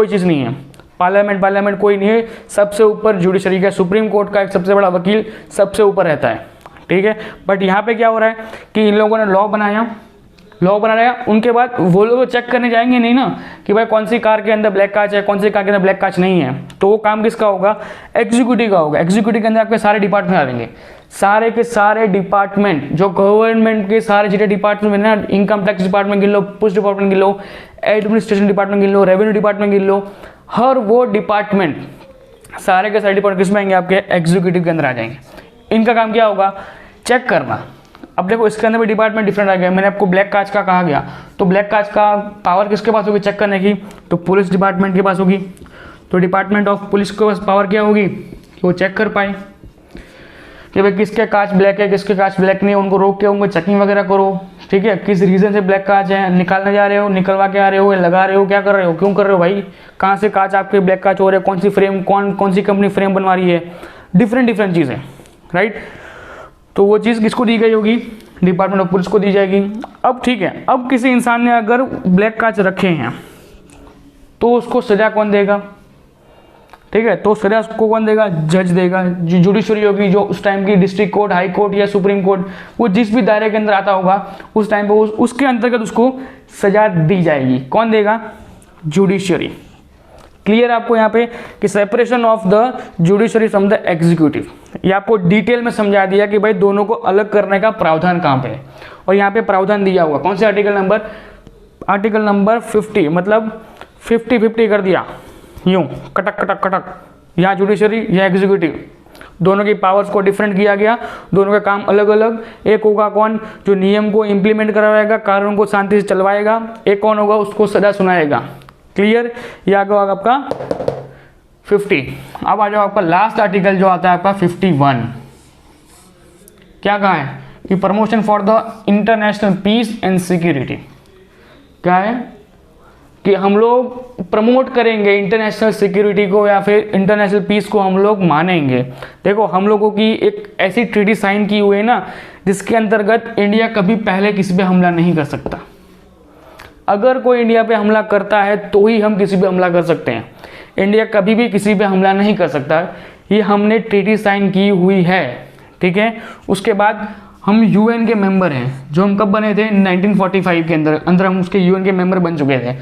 चीज़ नहीं है। पार्लियामेंट कोई नहीं है, सबसे ऊपर जुडिशरी का, सुप्रीम कोर्ट का एक सबसे बड़ा वकील सबसे ऊपर रहता है। ठीक है, बट यहाँ पे क्या हो रहा है कि इन लोगों ने लॉ बनाया, उनके बाद वो लोग चेक करने जाएंगे नहीं ना कि भाई कौन सी कार के अंदर ब्लैक कांच है, कौन सी कार के अंदर ब्लैक कांच नहीं है। तो वो काम किसका होगा? एग्जीक्यूटिव का होगा। एग्जीक्यूटिव के अंदर आपके सारे डिपार्टमेंट आ जाएंगे, सारे के सारे डिपार्टमेंट, जो गवर्नमेंट के सारे जितने डिपार्टमेंट में ना, इनकम टैक्स डिपार्टमेंट गिन लो, पुलिस डिपार्टमेंट गिन लो, एडमिनिस्ट्रेशन डिपार्टमेंट गिन लो, रेवेन्यू डिपार्टमेंट गिन लो, हर वो डिपार्टमेंट, सारे के सारे डिपार्टमेंट किसमें आएंगे? आपके एग्जीक्यूटिव के अंदर आ जाएंगे। इनका काम क्या होगा? चेक करना। अब देखो इसके अंदर भी डिपार्टमेंट डिफरेंट आ गया। मैंने आपको ब्लैक कांच का कहा गया, तो ब्लैक कांच का पावर किसके पास होगी चेक करने की? तो पुलिस डिपार्टमेंट के पास होगी। तो डिपार्टमेंट ऑफ पुलिस के पास पावर क्या होगी कि वो चेक कर पाए कि भाई किसके कांच ब्लैक है, किसके कांच ब्लैक नहीं है, उनको रोक के उनको चेकिंग वगैरह करो। ठीक है, किस रीज़न से ब्लैक कांच है, निकालने जा रहे हो, निकलवा के आ रहे हो, लगा रहे हो, क्या कर रहे हो, क्यों कर रहे हो भाई, कहाँ से कांच आपके ब्लैक कांच हो रहे हैं, कौन सी फ्रेम, कौन सी कंपनी फ्रेम बनवा रही है, डिफरेंट चीज़ें। राइट, तो वो चीज़ किसको दी गई होगी? डिपार्टमेंट ऑफ पुलिस को दी जाएगी। अब ठीक है, अब किसी इंसान ने अगर ब्लैक कांच रखे हैं तो उसको सजा कौन देगा? ठीक है, तो सजा उसको कौन देगा? जज देगा। जुडिशरी होगी, जो उस टाइम की डिस्ट्रिक्ट कोर्ट, हाई कोर्ट या सुप्रीम कोर्ट, वो जिस भी दायरे के अंदर आता होगा उस टाइम पे उसके अंतर्गत उसको सजा दी जाएगी। कौन देगा? जुडिशरी। क्लियर आपको यहाँ पे कि separation of the judiciary from the executive, ये आपको डिटेल में समझा दिया कि भाई दोनों को अलग करने का प्रावधान कहाँ पे है। और यहाँ पे प्रावधान दिया हुआ कौन से आर्टिकल नंबर 50, मतलब 50-50 कर दिया, यूं कटक, यहाँ जुडिशरी या एग्जीक्यूटिव, दोनों की पावर्स को डिफरेंट किया गया, दोनों का काम अलग अलग। एक होगा कौन? जो नियम को इम्प्लीमेंट करवाएगा, कानून को शांति से चलवाएगा। एक कौन होगा? उसको सजा सुनाएगा। क्लियर, ये आगे होगा आपका 50। अब आ जाओ आपका लास्ट आर्टिकल जो आता है आपका 51। क्या कहा है कि promotion for the international peace and security. क्या है? कि हम लोग प्रमोट करेंगे इंटरनेशनल सिक्योरिटी को या फिर इंटरनेशनल पीस को हम लोग मानेंगे। देखो हम लोगों की एक ऐसी ट्रीटी साइन की हुई है ना, जिसके अंतर्गत इंडिया कभी पहले किसी पे हमला नहीं कर सकता। अगर कोई इंडिया पे हमला करता है तो ही हम किसी पे हमला कर सकते हैं, इंडिया कभी भी किसी पे हमला नहीं कर सकता। ये हमने ट्रीटी साइन की हुई है, ठीक है। उसके बाद हम यूएन के मेंबर हैं, जो हम कब बने थे 1945 के अंदर हम उसके यूएन के मेंबर बन चुके थे।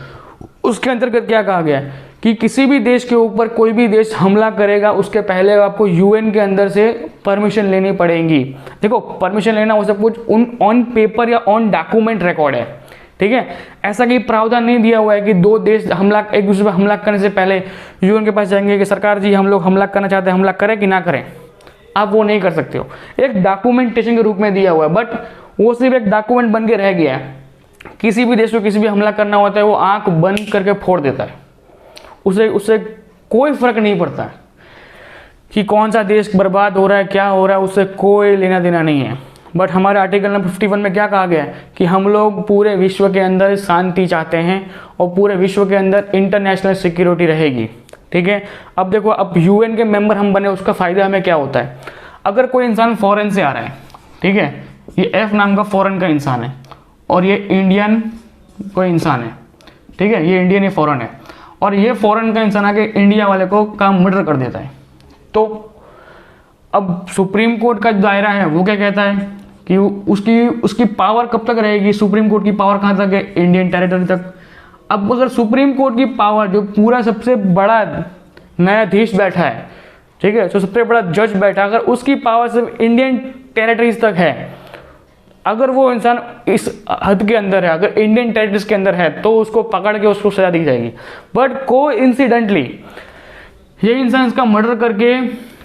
उसके अंतर्गत क्या कहा गया कि किसी भी देश के ऊपर कोई भी देश हमला करेगा उसके पहले आपको यूएन के अंदर से परमिशन लेनी पड़ेगी। देखो परमिशन लेना वो सब कुछ ऑन पेपर या ऑन डॉक्यूमेंट रिकॉर्ड है, ठीक है। ऐसा कोई प्रावधान नहीं दिया हुआ है कि दो देश एक दूसरे पर हमला करने से पहले यूएन के पास जाएंगे कि सरकार जी हम लोग हमला करना चाहते हैं, हमला करें कि ना करें। आप वो नहीं कर सकते हो, एक डॉक्यूमेंटेशन के रूप में दिया हुआ है, बट वो सिर्फ एक डॉक्यूमेंट बन के रह गया है। किसी भी देश को किसी भी हमला करना होता है वो आंख बंद करके फोड़ देता है, उससे कोई फर्क नहीं पड़ता है कि कौन सा देश बर्बाद हो रहा है, क्या हो रहा है, उससे कोई लेना देना नहीं है। बट हमारे आर्टिकल नंबर 51 में क्या कहा गया है कि हम लोग पूरे विश्व के अंदर शांति चाहते हैं और पूरे विश्व के अंदर इंटरनेशनल सिक्योरिटी रहेगी, ठीक है। अब देखो, अब यूएन के मेंबर हम बने, उसका फ़ायदा हमें क्या होता है। अगर कोई इंसान फॉरेन से आ रहा है, ठीक है, ये एफ नाम का फॉरेन का इंसान है और ये इंडियन कोई इंसान है, ठीक है, ये इंडियन, ये फॉरेन है, और ये फॉरेन का इंसान आके इंडिया वाले को का मर्डर कर देता है, तो अब सुप्रीम कोर्ट का दायरा है वो क्या कहता है कि उसकी पावर कब तक रहेगी। सुप्रीम कोर्ट की पावर कहाँ तक है, इंडियन टेरिटरी तक। अब अगर सुप्रीम कोर्ट की पावर, जो पूरा सबसे बड़ा न्यायाधीश बैठा है, ठीक है, जो सबसे बड़ा जज बैठा, अगर उसकी पावर सिर्फ इंडियन टेरिटरीज तक है, अगर वो इंसान इस हद के अंदर है, अगर इंडियन टेरिटरीज के अंदर है, तो उसको पकड़ के उसको सजा दी जाएगी। बट कोइंसिडेंटली ये इंसान इसका मर्डर करके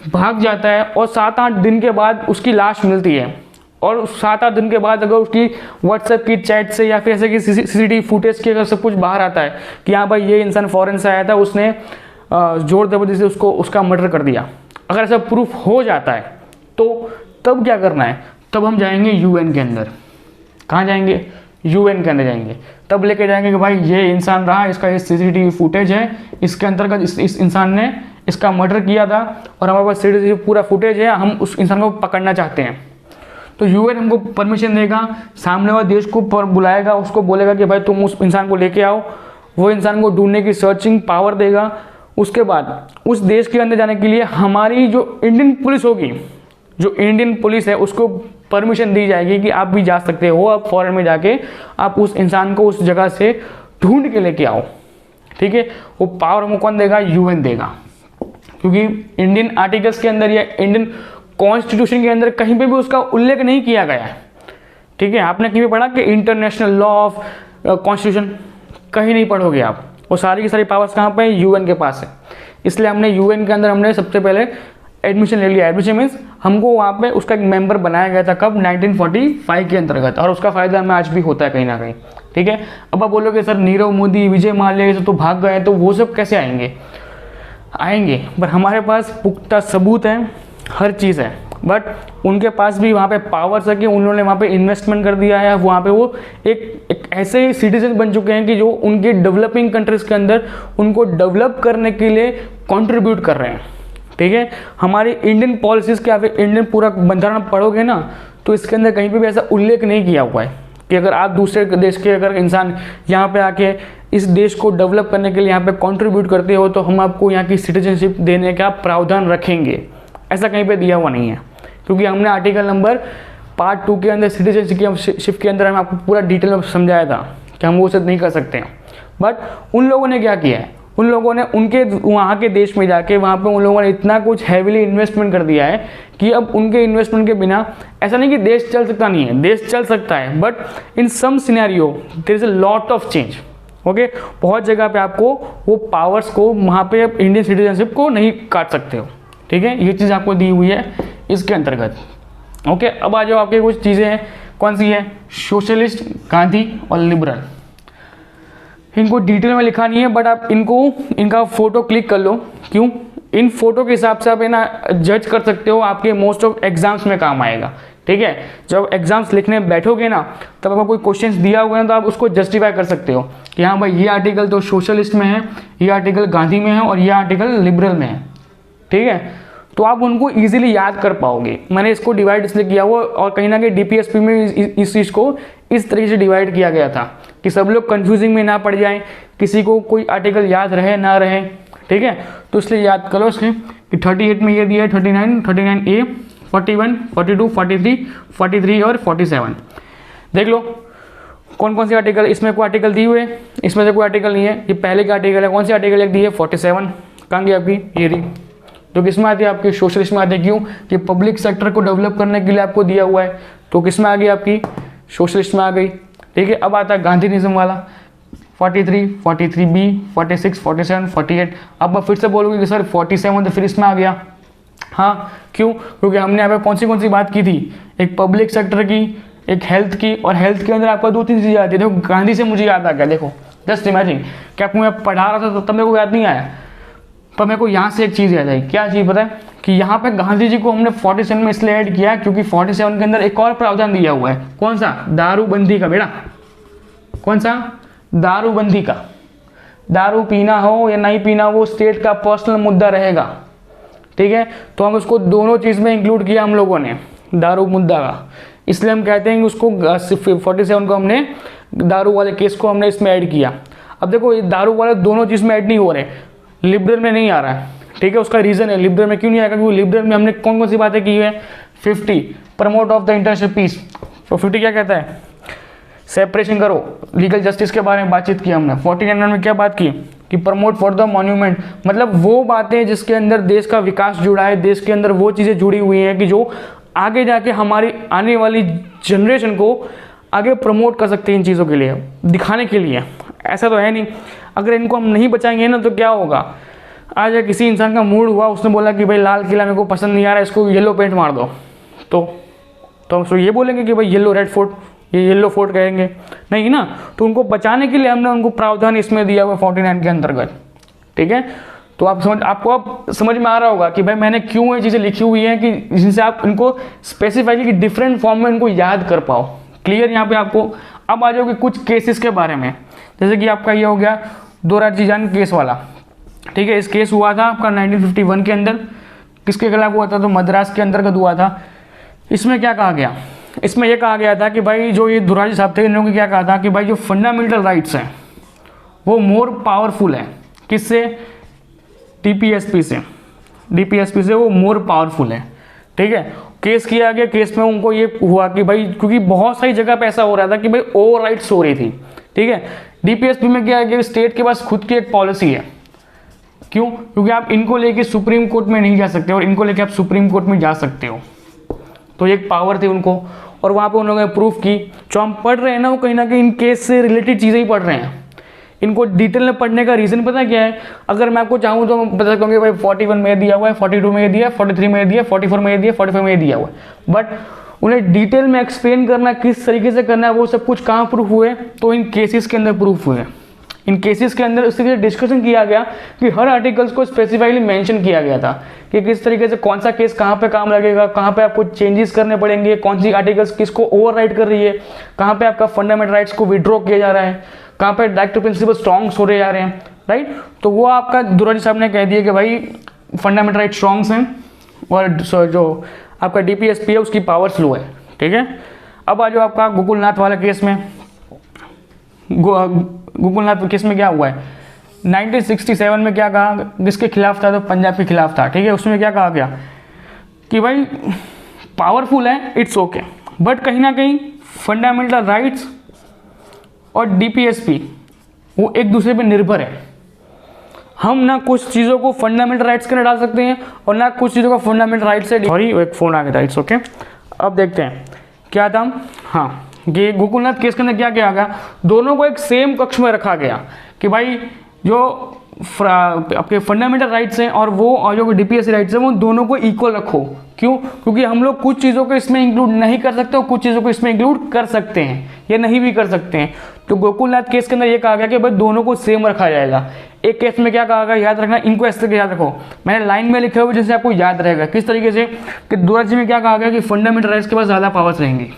भाग जाता है और 7-8 दिन के बाद उसकी लाश मिलती है, और 7-8 दिन के बाद अगर उसकी व्हाट्सएप की चैट से या फिर ऐसे कि सीसीटीवी फुटेज के अगर सब कुछ बाहर आता है कि हाँ भाई ये इंसान फॉरेन से आया था, उसने जोर जबरदस्ती से उसका मर्डर कर दिया, अगर ऐसा प्रूफ हो जाता है तो तब क्या करना है, तब हम जाएंगे यूएन के अंदर। कहाँ जाएंगे, यूएन के अंदर जाएंगे। तब लेके जाएंगे कि भाई ये इंसान रहा, इसका ये सीसीटीवी फुटेज है, इसके अंतर्गत इस इंसान ने इसका मर्डर किया था और हमारे पास सीसीटीवी पूरा फुटेज है, हम उस इंसान को पकड़ना चाहते हैं। तो यूएन हमको परमिशन देगा, सामने वाले देश को बुलाएगा, उसको बोलेगा कि भाई तुम उस इंसान को लेके आओ, वो इंसान को ढूंढने की सर्चिंग पावर देगा। उसके बाद उस देश के अंदर जाने के लिए हमारी जो इंडियन पुलिस होगी, जो इंडियन पुलिस है, उसको परमिशन दी जाएगी कि आप भी जा सकते हो, आप फॉरेन में जाके आप उस इंसान को उस जगह से ढूंढ के लेके आओ, ठीक है। वो पावर हमको कौन देगा, यूएन देगा, क्योंकि इंडियन आर्टिकल्स के अंदर या इंडियन कॉन्स्टिट्यूशन के अंदर कहीं पे भी उसका उल्लेख नहीं किया गया है, ठीक है। आपने कहीं भी पढ़ा कि इंटरनेशनल लॉ ऑफ कॉन्स्टिट्यूशन, कहीं नहीं पढ़ोगे आप। वो सारी की सारी पावर्स कहाँ पे, यूएन के पास है। इसलिए हमने यूएन के अंदर हमने सबसे पहले एडमिशन ले लिया। एडमिशन मीन्स हमको वहाँ पे उसका एक मेंबर बनाया गया था, कब, 1945 के अंतर्गत, और उसका फायदा हमें आज भी होता है कहीं ना कहीं, ठीक है। अब आप बोलोगे सर नीरव मोदी, विजय माल्या ये सब तो भाग गए, तो वो सब कैसे आएंगे, पर हमारे पास पुख्ता सबूत है, हर चीज़ है। बट उनके पास भी वहाँ पे पावर्स है कि उन्होंने वहाँ पे इन्वेस्टमेंट कर दिया है, वहाँ पे वो एक ऐसे सिटीजन बन चुके हैं कि जो उनके डेवलपिंग कंट्रीज़ के अंदर उनको डेवलप करने के लिए कंट्रीब्यूट कर रहे हैं, ठीक है। हमारी इंडियन पॉलिसीज़ के या फिर इंडियन पूरा बंधारण पढ़ोगे ना, तो इसके अंदर कहीं पे भी ऐसा उल्लेख नहीं किया हुआ है कि अगर आप दूसरे देश के अगर इंसान यहाँ पे आके इस देश को डेवलप करने के लिए यहाँ पे कंट्रीब्यूट करते हो तो हम आपको यहाँ की सिटीजनशिप देने का प्रावधान रखेंगे, ऐसा कहीं पे दिया हुआ नहीं है। क्योंकि हमने आर्टिकल नंबर पार्ट 2 के अंदर सिटीजनशिप के अंदर हम आपको पूरा डिटेल में समझाया था कि हम वो सब नहीं कर सकते हैं। बट उन लोगों ने क्या किया है, उन लोगों ने उनके वहाँ के देश में जाके वहाँ पे उन लोगों ने इतना कुछ हैविली इन्वेस्टमेंट कर दिया है कि अब उनके इन्वेस्टमेंट के बिना ऐसा नहीं कि देश चल सकता नहीं है, देश चल सकता है, but in some scenario there is a lot of change, okay. बहुत जगह पे आपको वो पावर्स को वहाँ पे इंडियन सिटीजनशिप को नहीं काट सकते हो, ठीक है। ये चीज़ आपको दी हुई है इसके अंतर्गत, ओके। अब आ जाओ, आपके कुछ चीज़ें हैं, कौन सी है, सोशलिस्ट, गांधी और लिबरल। इनको डिटेल में लिखा नहीं है, बट आप इनका फ़ोटो क्लिक कर लो। क्यों, इन फोटो के हिसाब से आप है ना जज कर सकते हो, आपके मोस्ट ऑफ एग्जाम्स में काम आएगा। ठीक है, जब एग्जाम्स लिखने बैठोगे ना तब आपको कोई क्वेश्चंस दिया होगा ना तो आप उसको जस्टिफाई कर सकते हो कि हाँ भाई ये आर्टिकल तो सोशलिस्ट में है, ये आर्टिकल गांधी में है और ये आर्टिकल लिबरल में है। ठीक है, तो आप उनको इजीली याद कर पाओगे। मैंने इसको डिवाइड इसलिए किया हुआ, और कहीं ना कहीं डीपीएसपी में इस चीज़ को इस तरीके से डिवाइड किया गया था कि सब लोग कंफ्यूजिंग में ना पड़ जाएं, किसी को कोई आर्टिकल याद रहे ना रहे। ठीक है, तो इसलिए याद करो इसके कि 38 में ये दिया है 39A, 41, 42, 43, 43 और 47। देख लो कौन कौन से आर्टिकल, इसमें कोई आर्टिकल दिए हुए, इसमें से कोई आर्टिकल नहीं है, ये पहले का आर्टिकल है। कौन सी आर्टिकल एक दी है 47, कहाँ गई आपकी ये रही, तो किस में आती है आपकी सोशलिस्ट में आती है। क्यों कि पब्लिक सेक्टर को डेवलप करने के लिए आपको दिया हुआ है, तो किस में आ गई आपकी सोशलिस्ट में आ गई। ठीक है, अब आता है गांधीनिज्म वाला 43, 43B, 46, 47, 48। अब फिर से बोलोगे कि सर 47 तो फिर इसमें आ गया। हाँ क्यों, क्योंकि हमने यहाँ पे कौन सी बात की थी, एक पब्लिक सेक्टर की, एक हेल्थ की, और हेल्थ के अंदर आपको 2-3 चीज़ें आती है। देखो गांधी से मुझे याद आ गया, देखो जस्ट इमेजिन कि आपको मैं पढ़ा रहा था तब मेरे को याद नहीं आया, पर मेरे को यहाँ से एक चीज़ याद आई। क्या चीज़ पता है कि यहाँ पे गांधी जी को हमने 47 में इसलिए ऐड किया क्योंकि 47 के अंदर एक और प्रावधान दिया हुआ है। कौन सा, दारूबंदी का बेटा, कौन सा, दारूबंदी का। दारू पीना हो या नहीं पीना वो स्टेट का पर्सनल मुद्दा रहेगा। ठीक है, तो हम उसको दोनों चीज़ में इंक्लूड किया हम लोगों ने, दारू मुद्दा का, इसलिए हम कहते हैं कि उसको 47 को हमने दारू वाले केस को हमने इसमें ऐड किया। अब देखो ये दारू वाले दोनों चीज़ में ऐड नहीं हो रहे, लिबरल में नहीं आ रहा है। ठीक है, उसका रीज़न है लिबरल में क्यों नहीं आएगा, क्योंकि लिबरल में हमने कौन कौन सी बातें की है, 50 promote of the international peace. तो 50 क्या कहता है, सेपरेशन करो, लीगल जस्टिस के बारे में बातचीत की हमने। 49 में क्या बात की कि प्रमोट फॉर द मॉन्यूमेंट, मतलब वो बातें जिसके अंदर देश का विकास जुड़ा है, देश के अंदर वो चीज़ें जुड़ी हुई हैं कि जो आगे जाके हमारी आने वाली जनरेशन को आगे प्रमोट कर सकते हैं, इन चीज़ों के लिए दिखाने के लिए। ऐसा तो है नहीं, अगर इनको हम नहीं बचाएंगे ना तो क्या होगा, आज किसी इंसान का मूड हुआ, उसने बोला कि भाई लाल किला मेरे को पसंद नहीं आ रहा है, इसको येलो पेंट मार दो, तो हम तो ये बोलेंगे कि भाई येलो रेड फोर्ट, ये येलो फोर्ट कहेंगे नहीं ना। तो उनको बचाने के लिए हमने उनको प्रावधान इसमें दिया हुआ 49 के अंतर्गत। ठीक है, तो आपको अब समझ में आ रहा होगा कि भाई मैंने क्यों ये चीज़ें लिखी हुई हैं कि जिनसे आप इनको स्पेसिफाइली डिफरेंट फॉर्म में इनको याद कर पाओ। क्लियर यहाँ पे आपको। अब आ जाओगे कुछ केसेस के बारे में, जैसे कि आपका ये हो गया दोराबजी जान केस वाला। ठीक है, इस केस हुआ था आपका 1951 के अंदर, किसके खिलाफ हुआ था, तो मद्रास के अंतर्गत हुआ था। इसमें क्या कहा गया, इसमें यह कहा गया था कि भाई जो ये दोराबजी साहब थे, इन्होंने क्या कहा था कि भाई जो फंडामेंटल राइट्स हैं वो मोर पावरफुल है, किससे, डीपीएसपी से वो मोर पावरफुल है। ठीक है, केस किया गया, केस में उनको ये हुआ कि भाई क्योंकि बहुत सारी जगह पे ऐसा हो रहा था कि भाई ओवर राइट्स हो रही थी। ठीक है, डीपीएसपी में क्या है कि स्टेट के पास खुद की एक पॉलिसी है। क्यों, क्योंकि आप इनको लेके सुप्रीम कोर्ट में नहीं जा सकते और इनको लेके आप सुप्रीम कोर्ट में जा सकते हो, तो एक पावर थी उनको, और वहाँ पे उन लोगों ने प्रूफ की। जो हम पढ़ रहे हैं ना वो कहीं ना कहीं इन केस से रिलेटेड चीज़ें ही पढ़ रहे हैं। इनको डिटेल में पढ़ने का रीज़न पता क्या है, अगर मैं आपको चाहूँ तो मैं बता सकता हूँ कि भाई 41 में दिया हुआ है, 42 में दिया है, 43 में दिया है, 44 में दिया है, 45 में दिया हुआ है, बट उन्हें डिटेल में एक्सप्लेन करना किस तरीके से करना है वो सब कुछ कहाँ प्रूफ हुए, तो इन केसेस के अंदर प्रूफ हुए। इन केसेस के अंदर इसके डिस्कशन किया गया कि हर आर्टिकल्स को स्पेसिफाइली मेंशन किया गया था कि किस तरीके से कौन सा केस कहाँ पे काम लगेगा, कहाँ पे आपको चेंजेस करने पड़ेंगे, कौन सी आर्टिकल्स किसको ओवरराइड कर रही है, कहाँ पे आपका फंडामेंटल राइट्स को विड्रॉ किया जा रहा है, कहाँ पे डायरेक्ट प्रिंसिपल स्ट्रॉन्ग्स हो रहे जा रहे हैं, राइट। तो वो आपका दोराबजी साहब ने कह दिया कि भाई फंडामेंटल राइट स्ट्रॉन्ग्स हैं और जो आपका डीपीएसपी है उसकी पावर स्लो है। ठीक है, अब आ जाओ आपका गोकुलनाथ वाला केस में। गोकुलनाथ केस में क्या हुआ है, 1967 में क्या कहा, किसके खिलाफ था, तो पंजाब के खिलाफ था। ठीक है, उसमें क्या कहा गया कि भाई पावरफुल है, इट्स ओके, बट कहीं ना कहीं फंडामेंटल राइट्स और डीपीएसपी वो एक दूसरे पे निर्भर है। हम ना कुछ चीज़ों को फंडामेंटल राइट्स के अंदर डाल सकते हैं और ना कुछ चीज़ों को फंडामेंटल राइट्स से, सॉरी एक फ़ोन आ गया था, इट्स ओके। अब देखते हैं क्या था, हाँ ये गोकुलनाथ केस के अंदर क्या किया गया, दोनों को एक सेम कक्ष में रखा गया कि भाई जो आपके फंडामेंटल राइट्स हैं और वो और जो डीपीएससी राइट्स हैं वो दोनों को इक्वल रखो। क्यों, क्योंकि हम लोग कुछ चीज़ों को इसमें इंक्लूड नहीं कर सकते और कुछ चीज़ों को इसमें इंक्लूड कर सकते हैं या नहीं भी कर सकते हैं। तो गोकुलनाथ केस के अंदर ये कहा गया कि भाई दोनों को सेम रखा जाएगा। एक केस में क्या कहा गया, याद रखना, इनको ऐसे करके याद रखो, मैंने लाइन में लिखे हुए जैसे आपको याद रहेगा किस तरीके से, कि दुराजी में क्या कहा गया कि फंडामेंटल राइट्स के पास ज़्यादा पावर्स रहेंगी।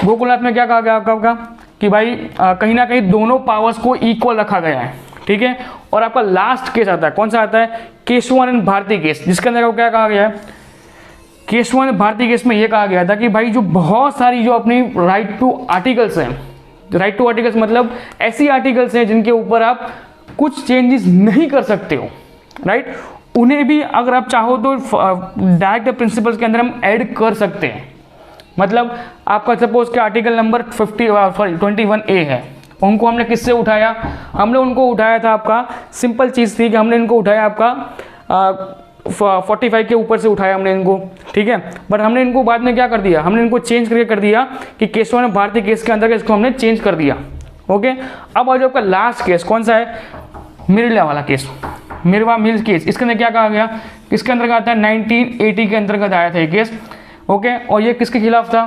गोकुलनाथ में क्या कहा गया आपका कि भाई कहीं ना कहीं दोनों पावर्स को इक्वल रखा गया है, ठीक है। और आपका लास्ट केस आता है, कौन सा आता है, केशवानंद भारती केस, जिसके अंदर क्या कहा गया है, केशवानंद भारती केस में ये कहा गया था कि भाई जो बहुत सारी जो अपनी राइट टू आर्टिकल्स हैं, राइट टू आर्टिकल्स मतलब ऐसी आर्टिकल्स हैं जिनके ऊपर आप कुछ चेंजेस नहीं कर सकते हो, राइट, उन्हें भी अगर आप चाहो तो डायरेक्ट प्रिंसिपल्स के अंदर हम ऐड कर सकते हैं। मतलब आपका सपोज के आर्टिकल नंबर 21A है, उनको हमने किससे उठाया, हमने उनको उठाया था, आपका सिंपल चीज़ थी कि हमने इनको उठाया आपका 45 के ऊपर से उठाया हमने इनको, ठीक है। बट हमने इनको बाद में क्या कर दिया, हमने इनको चेंज करके कर दिया कि केशवानंद भारती केस के अंदर इसको हमने चेंज कर दिया, ओके। अब आज आपका लास्ट केस कौन सा है, मिर्ला वाला केस, मिर्वा मिल्स केस। इसके अंदर क्या कहा गया, किसके अंतर्गत आता है, 1980 के अंतर्गत आया था ये केस, ओके। और ये किसके खिलाफ था,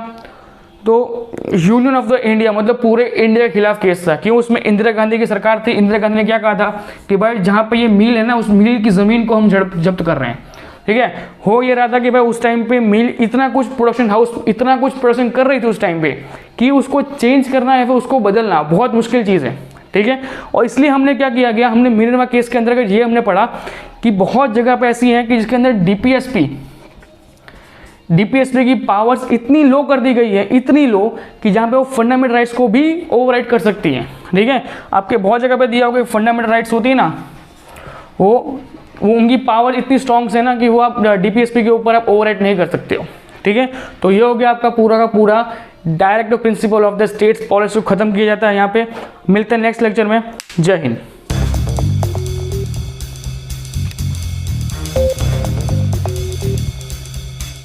तो यूनियन ऑफ द इंडिया, मतलब पूरे इंडिया के खिलाफ केस था। क्यों, उसमें इंदिरा गांधी की सरकार थी, इंदिरा गांधी ने क्या कहा था कि भाई जहाँ पे ये मिल है ना, उस मिल की ज़मीन को हम जब्त कर रहे हैं, ठीक है। हो ये रहा था कि भाई उस टाइम पे मिल इतना कुछ प्रोडक्शन हाउस इतना कुछ प्रोडक्शन कर रही थी उस टाइम पे कि उसको चेंज करना है, फिर उसको बदलना बहुत मुश्किल चीज़ है, ठीक है। और इसलिए हमने क्या किया गया, हमने मिनरवा केस के अंतर्गत ये हमने पढ़ा कि बहुत जगह पे ऐसी है कि जिसके अंदर डीपीएसपी की पावर्स इतनी लो कर दी गई है, इतनी लो कि जहाँ पे वो फंडामेंटल राइट्स को भी ओवरराइड कर सकती है, ठीक है। आपके बहुत जगह पे दिया होगा फंडामेंटल राइट्स होती है ना, वो उनकी पावर इतनी स्ट्रॉन्ग है ना कि वो आप डीपीएसपी के ऊपर आप ओवरराइड नहीं कर सकते हो, ठीक है। तो ये हो गया आपका पूरा का पूरा direct principle of the states policy को खत्म किया जाता है यहाँ पे। मिलते हैं नेक्स्ट लेक्चर में। जय हिंद।